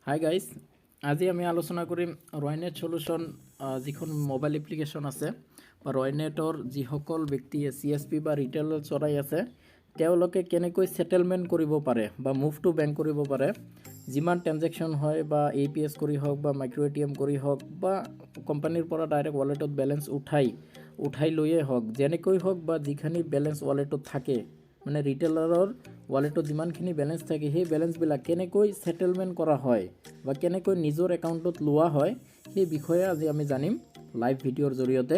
Hi guys, আজি আমি আলোচনা কৰিম ৰয়নেট সলিউশ্যন যিখন মোবাইল এপ্লিকেশ্যন আছে বা ৰয়নেটৰ যিসকল ব্যক্তিয়ে CSP বা ৰিটেইল চলাই আছে তেওঁলোকে কেনেকৈ সেটেলমেন্ট কৰিব পাৰে বা মুভ টু বেংক কৰিব পাৰে। যিমান ট্ৰানজেকশ্যন হয় বা APS কৰি হওক বা মাইক্ৰ ATM কৰি হওক বা কোম্পানীৰ পৰা ডাইৰেক্ট ৱালেটত বেলেঞ্চ উঠাই লৈয়ে হওক, যেনেকৈ হওক বা যিখিনি বেলেঞ্চ ৱালেটত থাকে মানে ৰিটেইলাৰৰ ৱালেটত যিমানখিনি বেলেঞ্চ থাকে সেই বেলেঞ্চবিলাক কেনেকৈ সেটেলমেন্ট কৰা হয় বা কেনেকৈ নিজৰ একাউণ্টত লোৱা হয় সেই বিষয়ে আজি আমি জানিম লাইভ ভিডিঅ'ৰ জৰিয়তে।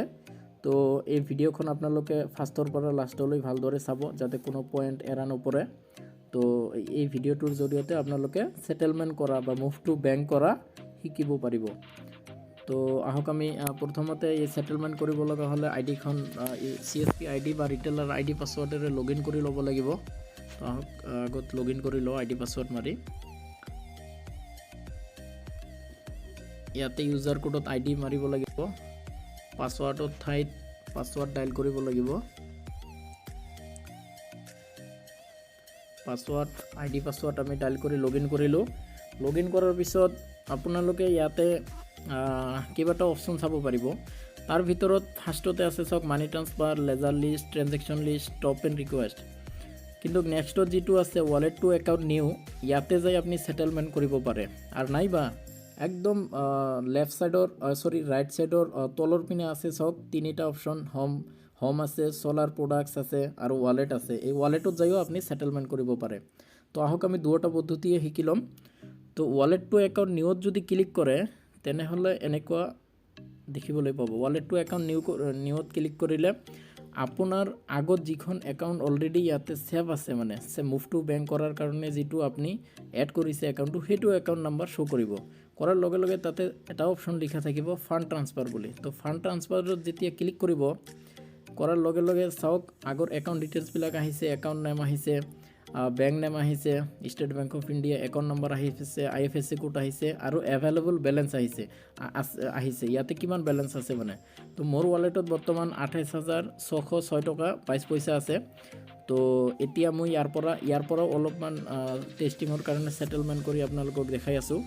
তো এই ভিডিঅ'খন আপোনালোকে ফাৰ্ষ্টৰ পৰা লাষ্টলৈ ভালদৰে চাব যাতে কোনো পইণ্ট এৰা নপৰে। তো এই ভিডিঅ'টোৰ জৰিয়তে আপোনালোকে সেটেলমেন্ট কৰা বা মুভ টু বেংক কৰা শিকিব পাৰিব। তো আহক আমি প্ৰথমতে এই সেটেলমেন্ট কৰিব লগা হ'লে আইডিখন CSP ID বা ৰিটেইলাৰ ID পাছৱৰ্ডেৰে লগইন কৰি ল'ব লাগিব। তো আহক আগত লগইন কৰি লওঁ ID পাছৱৰ্ড মাৰি। ইয়াতে ইউজাৰ কোডত ID মাৰিব লাগিব, পাছৱৰ্ডৰ ঠাইত পাছৱৰ্ড ডাইল কৰিব লাগিব। পাছৱৰ্ড ID পাছৱৰ্ড আমি ডাইল কৰি লগইন কৰিলোঁ। লগইন কৰাৰ পিছত আপোনালোকে ইয়াতে কেইবাটাও অপশ্যন চাব পাৰিব। তাৰ ভিতৰত ফাৰ্ষ্টতে আছে চাওক money transfer, ledger list, transaction list, top and request. কিন্তু নেক্সটত যিটো আছে ৱালেট টু একাউণ্ট নিউ, ইয়াতে যাই আপুনি সেটেলমেন্ট কৰিব পাৰে। আৰু নাইবা একদম লেফট সাইডৰ ৰাইট সাইডৰ তলৰ পিনে আছে চাওক তিনিটা অপশ্যন, হোম আছে, সোলাৰ প্ৰডাক্টছ আছে আৰু ৱালেট আছে। এই ৱালেটত যাইও আপুনি সেটেলমেন্ট কৰিব পাৰে। তো আহক আমি দুটা পদ্ধতিয়ে শিকি ল'ম। তো ৱালেট টু একাউণ্ট নিউত যদি ক্লিক কৰে তেনেহ'লে এনেকুৱা দেখিবলৈ পাব। ৱালেট টু একাউণ্ট নিউত ক্লিক কৰিলে আপোনাৰ আগত যিখন একাউণ্ট অলৰেডি ইয়াতে সেভ আছে মানে মুভ টু বেংক কৰাৰ কাৰণে যিটো আপুনি এড কৰিছে একাউণ্টটো, সেইটো একাউণ্ট নাম্বাৰ শ্ব' কৰিব। কৰাৰ লগে লগে তাতে এটা অপশ্যন লিখা থাকিব ফাণ্ড ট্ৰান্সফাৰ বুলি। তো ফাণ্ড ট্ৰান্সফাৰত যেতিয়া ক্লিক কৰিব কৰাৰ লগে লগে চাওক আগৰ একাউণ্ট ডিটেইলছবিলাক আহিছে, একাউণ্ট নেম আহিছে, বেংক নেম আহিছে, state bank of India, account number আহিছে, IFSC কোড আহিছে আৰু এভেইলেবল বেলেঞ্চ আহিছে ইয়াতে কিমান বেলেঞ্চ আছে মানে। তো মোৰ ৱালেটত বৰ্তমান 28,606 টকা 22 পইচা আছে। তো এতিয়া মই ইয়াৰ পৰা অলপমান টেষ্টিঙৰ কাৰণে সেটেলমেন্ট কৰি আপোনালোকক দেখাই আছোঁ।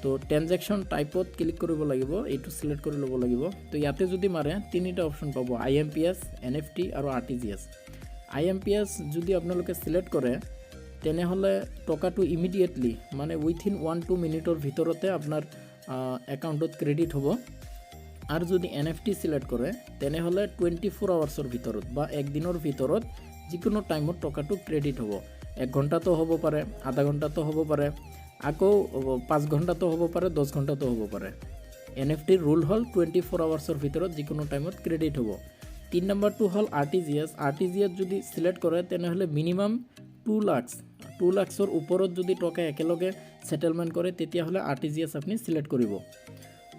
তো ট্ৰানজেকশ্যন টাইপত ক্লিক কৰিব লাগিব, এইটো সিলেক্ট কৰি ল'ব লাগিব। তো ইয়াতে যদি মাৰে তিনিটা অপশ্যন পাব, IMPS, NFT আৰু RTGS। IMPS যদি আপোনালোকে সিলেক্ট কৰে তেনেহ'লে টকাটো ইমিডিয়েটলি মানে উইথিন 1-2 মিনিটৰ ভিতৰতে আপোনাৰ একাউণ্টত ক্ৰেডিট হ'ব। আৰু যদি NFT সিলেক্ট কৰে তেনেহ'লে 24 আৱাৰ্ছৰ ভিতৰত বা একদিনৰ ভিতৰত যিকোনো টাইমত টকাটো ক্ৰেডিট হ'ব। 1 ঘণ্টাতো হ'ব পাৰে, আধা ঘণ্টাতো হ'ব পাৰে, আকৌ 5 ঘণ্টাতো হ'ব পাৰে, 10 ঘণ্টাতো হ'ব পাৰে। NFTৰ ৰুল হ'ল 24 আৱাৰ্ছৰ ভিতৰত যিকোনো টাইমত ক্ৰেডিট হ'ব। 3 নম্বৰটো হ'ল RTGS। RTGS যদি সিলেক্ট কৰে তেনেহ'লে মিনিমাম 2 লাখৰ ওপৰত যদি টকা একেলগে সেটেলমেন্ট কৰে তেতিয়াহ'লে RTGS আপুনি সিলেক্ট কৰিব।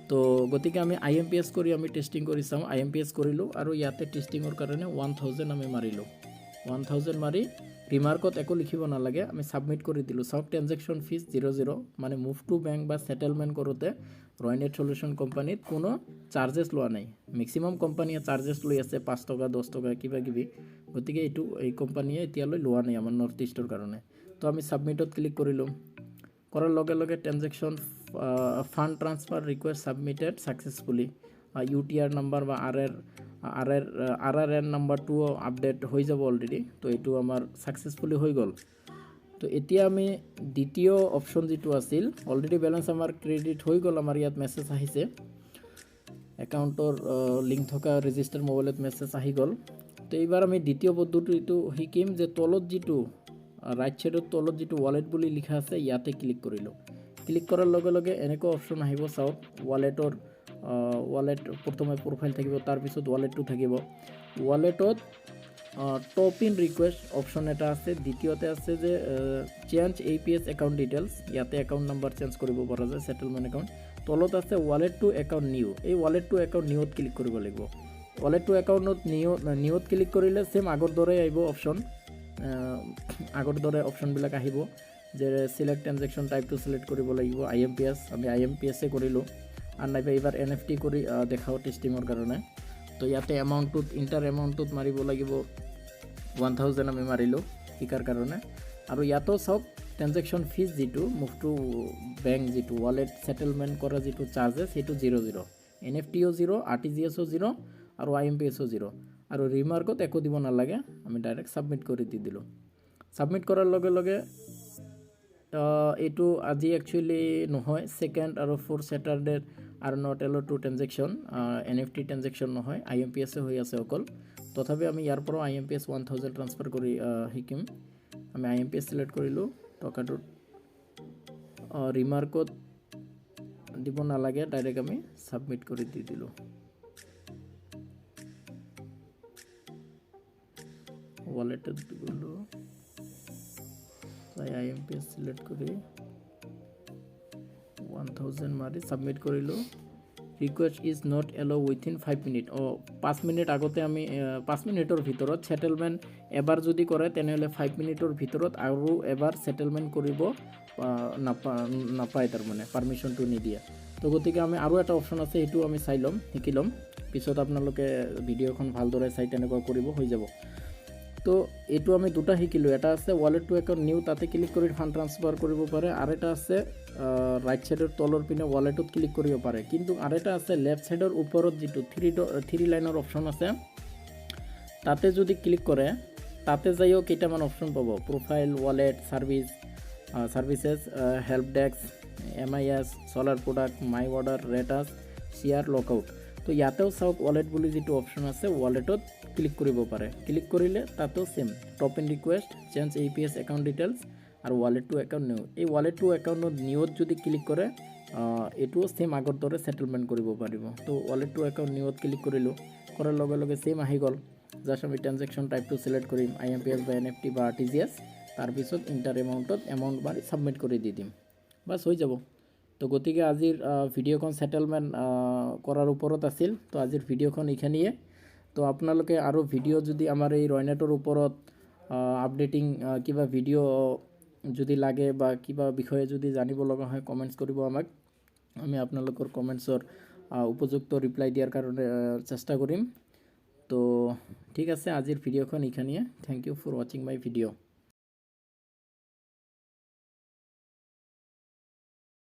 তো গতিকে আমি IMPS কৰি আমি টেষ্টিং কৰি চাওঁ। IMPS কৰিলোঁ আৰু ইয়াতে টেষ্টিঙৰ কাৰণে 1000 আমি মাৰিলোঁ। 1000 মাৰি ৰিমাৰ্কত একো লিখিব নালাগে, আমি ছাবমিট কৰি দিলোঁ। চাওক ট্ৰানজেকশ্যন ফিজ 00, মানে মুভ টু বেংক বা সেটেলমেন্ট কৰোঁতে ৰয়নেট সলিউশ্যন কোম্পানীত কোনো চাৰ্জেছ লোৱা নাই। মেক্সিমাম কোম্পানীয়ে চাৰ্জেছ লৈ আছে 5 টকা 10 টকা কিবা কিবি, গতিকে এই কোম্পানীয়ে এতিয়ালৈ লোৱা নাই আমাৰ নৰ্থ ইষ্টৰ কাৰণে। তো আমি ছাবমিটত ক্লিক কৰিলোঁ। কৰাৰ লগে লগে transaction fund transfer request submitted successfully, UTR number বা RRN নাম্বাৰটো আপডেট হৈ যাব অলৰেডি। তো এইটো আমাৰ ছাকচেছফুলি হৈ গ'ল। তো এতিয়া আমি দ্বিতীয় অপশ্যন যিটো আছিল, অলৰেডি বেলেঞ্চ আমাৰ ক্ৰেডিট হৈ গ'ল, আমাৰ ইয়াত মেছেজ আহিছে, একাউণ্টৰ লিংক থকা ৰেজিষ্টাৰ মোবাইলত মেছেজ আহি গ'ল। তো এইবাৰ আমি দ্বিতীয় পদ্ধতিটো শিকিম যে তলত যিটো ৰাইট ছাইডৰ তলত যিটো ৱালেট বুলি লিখা আছে ইয়াতে ক্লিক কৰিলোঁ। ক্লিক কৰাৰ লগে লগে এনেকুৱা অপশ্যন আহিব চাওক, ৱালেট প্ৰথমে প্ৰফাইল থাকিব, তাৰপিছত ৱালেটটো থাকিব। ৱালেটত টপ ইন ৰিকুৱেষ্ট অপশ্যন এটা আছে, দ্বিতীয়তে আছে যে চেঞ্জ APS একাউণ্ট ডিটেইলছ, ইয়াতে একাউণ্ট নাম্বাৰ চেঞ্জ কৰিব পৰা যায়, সেটেলমেন্ট একাউণ্ট। তলত আছে ৱালেট টু একাউণ্ট নিউ, এই ৱালেট টু একাউণ্ট নিউত ক্লিক কৰিব লাগিব। ৱালেট টু একাউণ্টত নিউত ক্লিক কৰিলে সেম আগৰ দৰে আহিব অপশ্যন, আগৰ দৰে অপশ্যনবিলাক আহিব যে সিলেক্ট ট্ৰানজেকশ্যন টাইপটো সিলেক্ট কৰিব লাগিব, IMPS, আমি IMPS কৰিলোঁ। আৰু নাইবা এইবাৰ NFT কৰি দেখাওঁ টেষ্টিঙৰ কাৰণে। তো ইয়াতে এমাউণ্টটোত ইণ্টাৰ এমাউণ্টটোত মাৰিব লাগিব 1000 আমি মাৰিলোঁ শিকাৰ কাৰণে। আৰু ইয়াতো চাওক ট্ৰেনজেকশ্যন ফিজ যিটো মুভ টু বেংক যিটো ৱালেট ছেটেলমেণ্ট কৰা যিটো চাৰ্জেছ সেইটো 0 NFTও 0 RTGSও 0 আৰু IMPSও 0 আৰু ৰিমাৰ্কত একো দিব নালাগে আমি ডাইৰেক্ট ছাবমিট কৰি দি দিলোঁ ছাবমিট কৰাৰ লগে লগে এইটো আজি একচুৱেলি নহয় সেকেন্ড আৰু ফ'ৰ্থ ছেটাৰডে আৰু নট এলো টু ট্ৰেনজেকশ্যন NFT ট্ৰেনজেকশ্যন নহয় IMPS হৈ আছে অকল তথাপি আমি ইয়াৰ পৰা IMPS 1000 ট্ৰান্সফাৰ কৰি শিকিম আমি IMPS সিলেক্ট কৰিলোঁ টকাটো ৰিমাৰ্কত দিব নালাগে ডাইৰেক্ট আমি ছাবমিট কৰি দি দিলোঁ ৱালেটত গ'লোঁ IMPS সিলেক্ট কৰি 1000 মাৰি ছাবমিট কৰিলোঁ ৰিকুৱেষ্ট ইজ নট এলো উইথিন 5 মিনিট 5 মিনিট আগতে আমি 5 মিনিটৰ ভিতৰত সেটেলমেণ্ট এবাৰ যদি কৰে তেনেহ'লে 5 মিনিটৰ ভিতৰত আৰু এবাৰ সেটেলমেণ্ট কৰিব নাপায় তাৰমানে পাৰ্মিশ্যনটো নিদিয়ে তো গতিকে আমি আৰু এটা অপশ্যন আছে সেইটো আমি চাই ল'ম শিকি ল'ম পিছত আপোনালোকে ভিডিঅ'খন ভালদৰে চাই তেনেকুৱা কৰিব হৈ যাব তো এইটো আমি দুটা শিকিলোঁ এটা আছে ৱালেট টু একাউণ্ট নিউ তাতে ক্লিক কৰি ফাণ্ড ট্ৰান্সফাৰ কৰিব পাৰে আৰু এটা আছে ৰাইট সাইডৰ তলৰ পিনে ৱালেটত ক্লিক কৰিব পাৰে কিন্তু আৰু এটা আছে লেফট সাইডৰ ওপৰত যিটো থ্ৰী লাইনৰ অপশ্যন আছে তাতে যদি ক্লিক কৰে তাতে যাইও কেইটামান অপশ্যন পাব profile wallet services help desk MIS solar product my order rate us share logout তো ইয়াতেও চাওক ৱালেট বুলি যিটো অপশ্যন আছে ৱালেটত ক্লিক কৰিব পাৰে ক্লিক কৰিলে তাতো same top in request change APS account details আৰু ৱালেট টু একাউণ্ট নিউ এই ৱালেট টু একাউণ্টত নিউত যদি ক্লিক কৰে এইটোও সেম আগৰ দৰে সেটেলমেণ্ট কৰিব পাৰিব তো ৱালেট টু একাউণ্ট নিউত ক্লিক কৰিলোঁ কৰাৰ লগে লগে সেম আহি গ'ল জাষ্ট আমি ট্ৰানজেকশ্যন টাইপটো সিলেক্ট কৰিম IMPS বা NFT বা RTGS তাৰপিছত ইণ্টাৰ এমাউণ্ট মাৰি ছাবমিট কৰি দি দিম বাছ হৈ যাব তো গতিকে আজিৰ ভিডিঅ'খন সেটেলমেণ্ট কৰাৰ ওপৰত আছিল তো আজিৰ ভিডিঅ'খন এইখিনিয়ে তো আপোনালোকে আৰু ভিডিঅ' যদি আমাৰ এই ৰয়নেটৰ ওপৰত আপডেটিং কিবা ভিডিঅ' যদি লাগে বা কিবা বিষয়ে যদি জানিব লগা হয় কমেণ্টছ কৰিব আমাক আমি আপোনালোকৰ কমেণ্টছৰ উপযুক্ত ৰিপ্লাই দিয়াৰ কাৰণে চেষ্টা কৰিম তো ঠিক আছে আজিৰ ভিডিঅ'খন এইখিনিয়ে থ্যাংক ইউ ফৰ ৱাচিং মাই ভিডিঅ'